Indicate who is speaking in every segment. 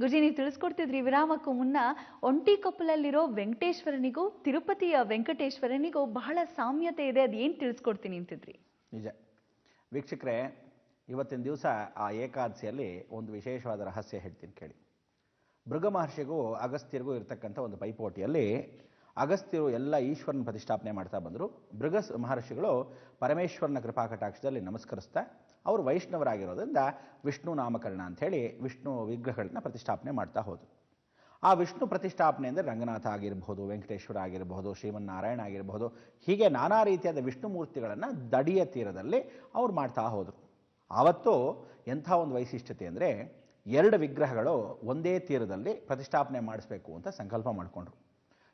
Speaker 1: ಗುರುಜಿ, ನೀವು ತಿಳಿಸ್ಕೊಡ್ತಿದ್ರಿ ವಿರಾಮಕ್ಕೂ ಮುನ್ನ, ಒಂಟಿಕೊಪ್ಪಲಲ್ಲಿರೋ ವೆಂಕಟೇಶ್ವರನಿಗೂ ತಿರುಪತಿಯ ವೆಂಕಟೇಶ್ವರನಿಗೂ ಬಹಳ ಸಾಮ್ಯತೆ ಇದೆ, ಅದೇನು ತಿಳಿಸ್ಕೊಡ್ತೀನಿ ಅಂತಿದ್ರಿ.
Speaker 2: ನಿಜ ವೀಕ್ಷಕರೇ, ಇವತ್ತಿನ ದಿವಸ ಆ ಏಕಾದಶಿಯಲ್ಲಿ ಒಂದು ವಿಶೇಷವಾದ ರಹಸ್ಯ ಹೇಳ್ತೀನಿ ಕೇಳಿ. ಭೃಗ ಮಹರ್ಷಿಗೂ ಅಗಸ್ತ್ಯರಿಗೂ ಇರತಕ್ಕಂಥ ಒಂದು ಪೈಪೋಟಿಯಲ್ಲಿ ಅಗಸ್ತ್ಯರು ಎಲ್ಲ ಈಶ್ವರನ ಪ್ರತಿಷ್ಠಾಪನೆ ಮಾಡ್ತಾ ಬಂದರು. ಭೃಗ ಮಹರ್ಷಿಗಳು ಪರಮೇಶ್ವರನ ಕೃಪಾಕಟಾಕ್ಷದಲ್ಲಿ ನಮಸ್ಕರಿಸ್ತಾ ಅವರು ವೈಷ್ಣವರಾಗಿರೋದ್ರಿಂದ ವಿಷ್ಣು ನಾಮಕರಣ ಅಂಥೇಳಿ ವಿಷ್ಣು ವಿಗ್ರಹಗಳನ್ನ ಪ್ರತಿಷ್ಠಾಪನೆ ಮಾಡ್ತಾ ಹೋದರು. ಆ ವಿಷ್ಣು ಪ್ರತಿಷ್ಠಾಪನೆ ಅಂದರೆ ರಂಗನಾಥ ಆಗಿರಬಹುದು, ವೆಂಕಟೇಶ್ವರ ಆಗಿರಬಹುದು, ಶ್ರೀಮನ್ನಾರಾಯಣ ಆಗಿರಬಹುದು, ಹೀಗೆ ನಾನಾ ರೀತಿಯಾದ ವಿಷ್ಣು ಮೂರ್ತಿಗಳನ್ನು ದಡಿಯ ತೀರದಲ್ಲಿ ಅವ್ರು ಮಾಡ್ತಾ ಹೋದರು. ಆವತ್ತು ಎಂಥ ಒಂದು ವೈಶಿಷ್ಟ್ಯತೆ ಅಂದರೆ, 2 ವಿಗ್ರಹಗಳು ಒಂದೇ ತೀರದಲ್ಲಿ ಪ್ರತಿಷ್ಠಾಪನೆ ಮಾಡಿಸ್ಬೇಕು ಅಂತ ಸಂಕಲ್ಪ ಮಾಡಿಕೊಂಡ್ರು.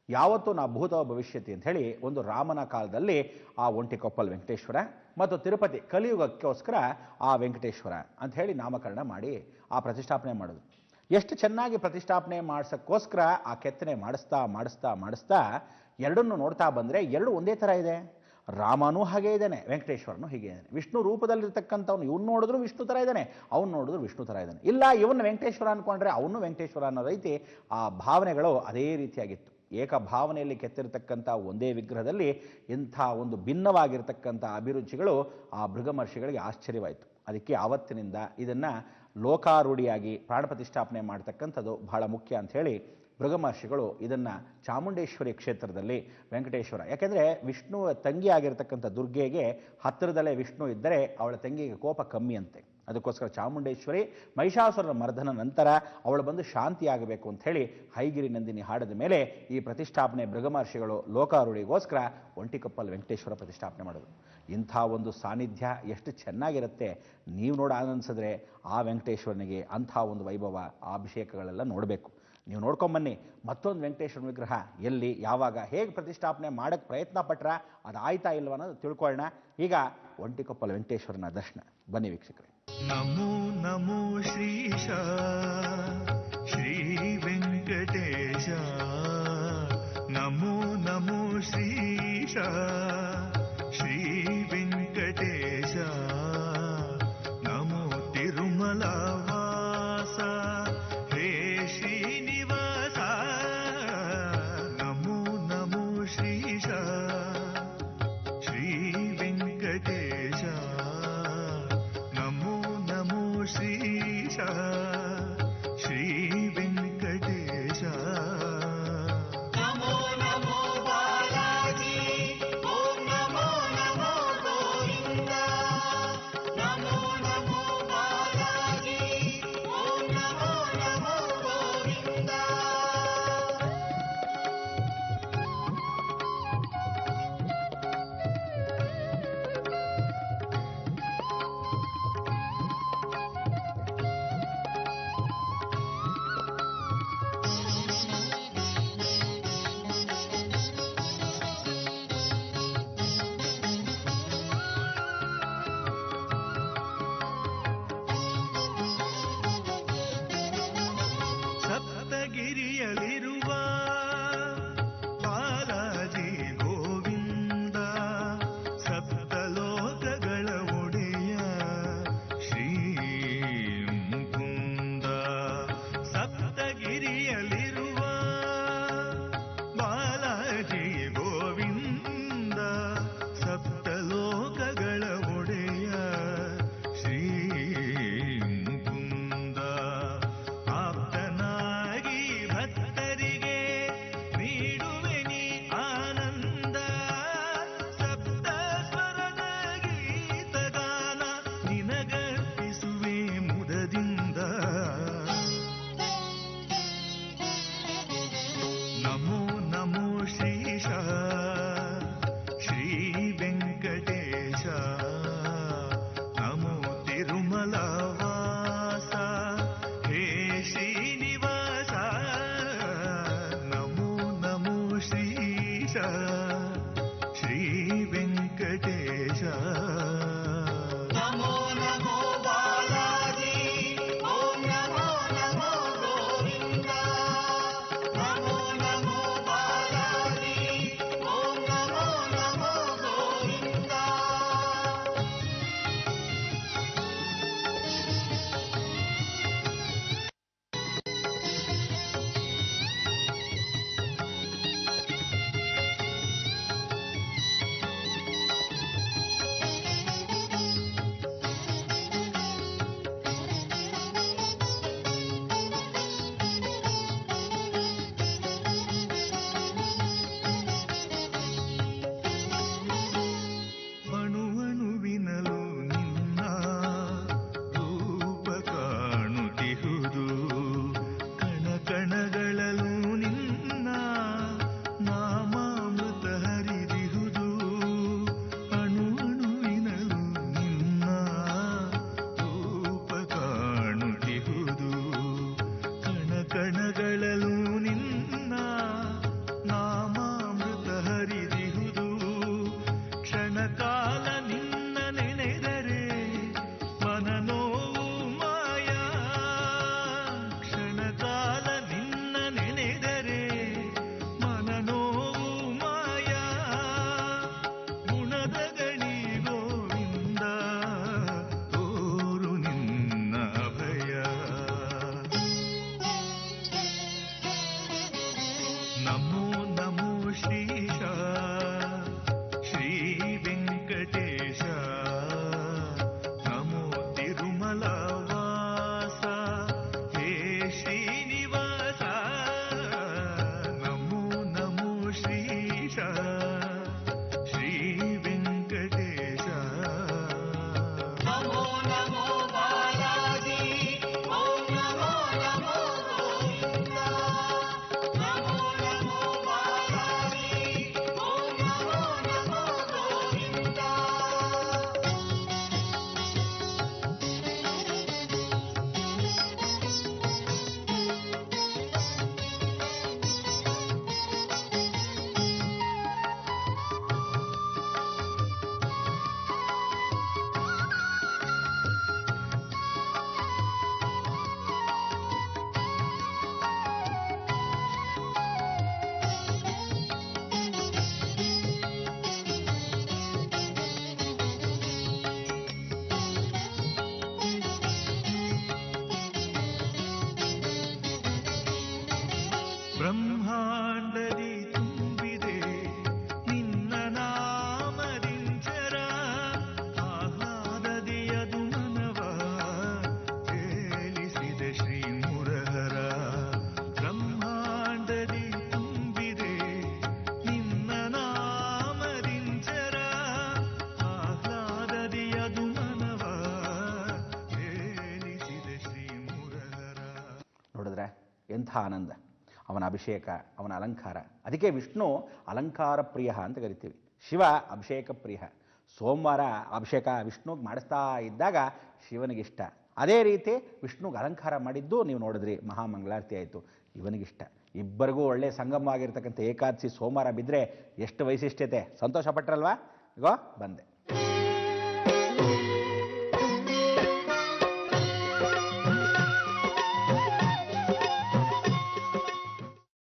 Speaker 2: ಯಾವತ್ತೂ ನಾ ಭೂತ ಭವಿಷ್ಯತಿ ಅಂತ ಹೇಳಿ ಒಂದು ರಾಮನ ಕಾಲದಲ್ಲಿ ಆ ಒಂಟಿಕೊಪ್ಪಲ್ ವೆಂಕಟೇಶ್ವರ ಮತ್ತು ತಿರುಪತಿ ಕಲಿಯುಗಕ್ಕೋಸ್ಕರ ಆ ವೆಂಕಟೇಶ್ವರ ಅಂತ ಹೇಳಿ ನಾಮಕರಣ ಮಾಡಿ ಆ ಪ್ರತಿಷ್ಠಾಪನೆ ಮಾಡೋದು. ಎಷ್ಟು ಚೆನ್ನಾಗಿ ಪ್ರತಿಷ್ಠಾಪನೆ ಮಾಡಿಸೋಕ್ಕೋಸ್ಕರ ಆ ಕೆತ್ತನೆ ಮಾಡಿಸ್ತಾ ಮಾಡಿಸ್ತಾ ಮಾಡಿಸ್ತಾ ಎರಡನ್ನು ನೋಡ್ತಾ ಬಂದರೆ 2 ಒಂದೇ ಥರ ಇದೆ. ರಾಮನೂ ಹಾಗೆ ಇದ್ದಾನೆ, ವೆಂಕಟೇಶ್ವರನು ಹೀಗೆ ಇದ್ದಾನೆ. ವಿಷ್ಣು ರೂಪದಲ್ಲಿರ್ತಕ್ಕಂಥವ್ನು ಇವ್ನು ನೋಡಿದ್ರು ವಿಷ್ಣು ಥರ ಇದ್ದಾನೆ, ಅವ್ನು ನೋಡಿದ್ರು ವಿಷ್ಣು ಥರ ಇದ್ದಾನೆ. ಇಲ್ಲ ಇವನು ವೆಂಕಟೇಶ್ವರ ಅಂದ್ಕೊಂಡ್ರೆ ಅವನು ವೆಂಕಟೇಶ್ವರ ಅನ್ನೋ ರೀತಿ ಆ ಭಾವನೆಗಳು ಅದೇ ರೀತಿಯಾಗಿತ್ತು. ಏಕಭಾವನೆಯಲ್ಲಿ ಕೆತ್ತಿರತಕ್ಕಂಥ ಒಂದೇ ವಿಗ್ರಹದಲ್ಲಿ ಇಂಥ ಒಂದು ಭಿನ್ನವಾಗಿರ್ತಕ್ಕಂಥ ಅಭಿರುಚಿಗಳು ಆ ಭೃಗ ಮಹರ್ಷಿಗಳಿಗೆ ಆಶ್ಚರ್ಯವಾಯಿತು. ಅದಕ್ಕೆ ಆವತ್ತಿನಿಂದ ಇದನ್ನು ಲೋಕಾರೂಢಿಯಾಗಿ ಪ್ರಾಣ ಪ್ರತಿಷ್ಠಾಪನೆ ಮಾಡ್ತಕ್ಕಂಥದ್ದು ಬಹಳ ಮುಖ್ಯ ಅಂಥೇಳಿ ಭೃಗ ಮಹರ್ಷಿಗಳು ಇದನ್ನು ಚಾಮುಂಡೇಶ್ವರಿ ಕ್ಷೇತ್ರದಲ್ಲಿ ವೆಂಕಟೇಶ್ವರ, ಯಾಕೆಂದರೆ ವಿಷ್ಣು ತಂಗಿ ಆಗಿರ್ತಕ್ಕಂಥ ದುರ್ಗೆಗೆ ಹತ್ತಿರದಲ್ಲೇ ವಿಷ್ಣು ಇದ್ದರೆ ಅವಳ ತಂಗಿಗೆ ಕೋಪ ಕಮ್ಮಿ ಅಂತೆ. ಅದಕ್ಕೋಸ್ಕರ ಚಾಮುಂಡೇಶ್ವರಿ ಮಹಿಷಾಸುರನ ಮರ್ದನ ನಂತರ ಅವಳು ಬಂದು ಶಾಂತಿಯಾಗಬೇಕು ಅಂಥೇಳಿ ಹೈಗಿರಿ ನಂದಿನಿ ಹಾಡಿದ ಮೇಲೆ ಈ ಪ್ರತಿಷ್ಠಾಪನೆ ಭೃಗ ಮಹರ್ಷಿಗಳು ಲೋಕಾರೂಢಿಗೋಸ್ಕರ ಒಂಟಿಕೊಪ್ಪಲ್ ವೆಂಕಟೇಶ್ವರ ಪ್ರತಿಷ್ಠಾಪನೆ ಮಾಡೋದು. ಇಂಥ ಒಂದು ಸಾನ್ನಿಧ್ಯ ಎಷ್ಟು ಚೆನ್ನಾಗಿರುತ್ತೆ, ನೀವು ನೋಡಿ ಆನಂದಿಸಿದ್ರೆ ಆ ವೆಂಕಟೇಶ್ವರನಿಗೆ ಅಂಥ ಒಂದು ವೈಭವ, ಆ ಅಭಿಷೇಕಗಳೆಲ್ಲ ನೋಡಬೇಕು. ನೀವು ನೋಡ್ಕೊಂಬನ್ನಿ. ಮತ್ತೊಂದು ವೆಂಕಟೇಶ್ವರ ವಿಗ್ರಹ ಎಲ್ಲಿ, ಯಾವಾಗ, ಹೇಗೆ ಪ್ರತಿಷ್ಠಾಪನೆ ಮಾಡೋಕ್ಕೆ ಪ್ರಯತ್ನ ಪಟ್ರ ಅದು ಆಯ್ತಾ ಇಲ್ವ ಅನ್ನೋದು ತಿಳ್ಕೊಳ್ಳೋಣ. ಈಗ ಒಂಟಿಕೊಪ್ಪಲ ವೆಂಕಟೇಶ್ವರನ ದರ್ಶನ ಬನ್ನಿ ವೀಕ್ಷಕರೇ.
Speaker 3: ನಮೋ ನಮೋ ಶ್ರೀಶ ಶ್ರೀ ವೆಂಕಟೇಶ, ನಮೋ ನಮೋ ಶ್ರೀಶ ಶ್ರೀ ವೆಂಕಟೇಶ, ನಮೋ ತಿರುಮಲ ವಾಸ ಹೇ ಶ್ರೀನಿವಾಸ, ನಮೋ ನಮೋ ಶ್ರೀಶ ಶ್ರೀ ವೆಂಕಟೇಶ, ನಮೋ ನಮೋ ಶ್ರೀಶ ಶ್ರೀ ವೆಂಕಟೇಶ.
Speaker 4: ನಮೋ ನಮೋ ಬಾಲಾಜಿ, ಓಂ ನಮೋ ನಮೋ ಗೋವಿಂದ, ನಮೋ ನಮೋ ಬಾಲಾಜಿ, ಓಂ ನಮೋ ನಮೋ ಗೋವಿಂದ.
Speaker 3: ಸಪ್ತಗಿರಿಯಲಿರುವ ಬಾಲಾಜಿ ಗೋವಿಂದ, ಸಪ್ತಲೋಕಗಳ ಒಡೆಯ ಶ್ರೀ ಮುಕುಂದ. ಸಪ್ತಗಿರಿಯಲಿರುವ ಬಾಲಾಜಿ ಗೋವಿಂದ, ಸಪ್ತಲೋಕಗಳ ಒಡೆಯ ಶ್ರೀ ಮುಕುಂದ. ಆಪ್ತನಾಗಿ ಭಕ್ತರಿಗೆ ನೀಡುವೆ ನೀ ಆನಂದ, ಸಪ್ತ ಸ್ವರದ ಗೀತಗಾನ ನಿನಗರ್ಪಿಸುವೆ ಮುದದಿಂದ. ನಮೋ ನಮೋ ಶ್ರೀಶ ಶ್ರೀ ವೆಂಕಟೇಶ, ನಮೋ ತಿರುಮಲ ವಾಸ ಹೇ ಶ್ರೀನಿವಾಸ, ನಮೋ ನಮೋ ಶ್ರೀಶ ಶ್ರೀ ವೆಂಕಟೇಶ.
Speaker 4: ನಮೋ ನಮೋ ಬಾಲಾಜಿ, ಓಂ ನಮೋ ನಮೋ ಗೋವಿಂದ, ನಮೋ ನಮೋ ಬಾಲಾಜಿ, ಓಂ ನಮೋ ನಮೋ ಗೋವಿಂದ.
Speaker 2: ಎಂಥ ಆನಂದ! ಅವನ ಅಭಿಷೇಕ, ಅವನ ಅಲಂಕಾರ. ಅದಕ್ಕೆ ವಿಷ್ಣು ಅಲಂಕಾರ ಪ್ರಿಯ ಅಂತ ಕರಿತೀವಿ. ಶಿವ ಅಭಿಷೇಕ ಪ್ರಿಯ. ಸೋಮವಾರ ಅಭಿಷೇಕ ವಿಷ್ಣುಗೆ ಮಾಡಿಸ್ತಾ ಇದ್ದಾಗ ಶಿವನಿಗಿಷ್ಟ. ಅದೇ ರೀತಿ ವಿಷ್ಣುಗೆ ಅಲಂಕಾರ ಮಾಡಿದ್ದು ನೀವು ನೋಡಿದ್ರಿ, ಮಹಾಮಂಗಳಾರತಿ ಆಯಿತು, ಇವನಿಗಿಷ್ಟ. ಇಬ್ಬರಿಗೂ ಒಳ್ಳೆ ಸಂಗಮವಾಗಿರ್ತಕ್ಕಂಥ ಏಕಾದಶಿ ಸೋಮವಾರ ಬಿದ್ದರೆ ಎಷ್ಟು ವೈಶಿಷ್ಟ್ಯತೆ! ಸಂತೋಷ ಪಟ್ರಲ್ವಾ? ಇಗೋ ಬಂದೆ.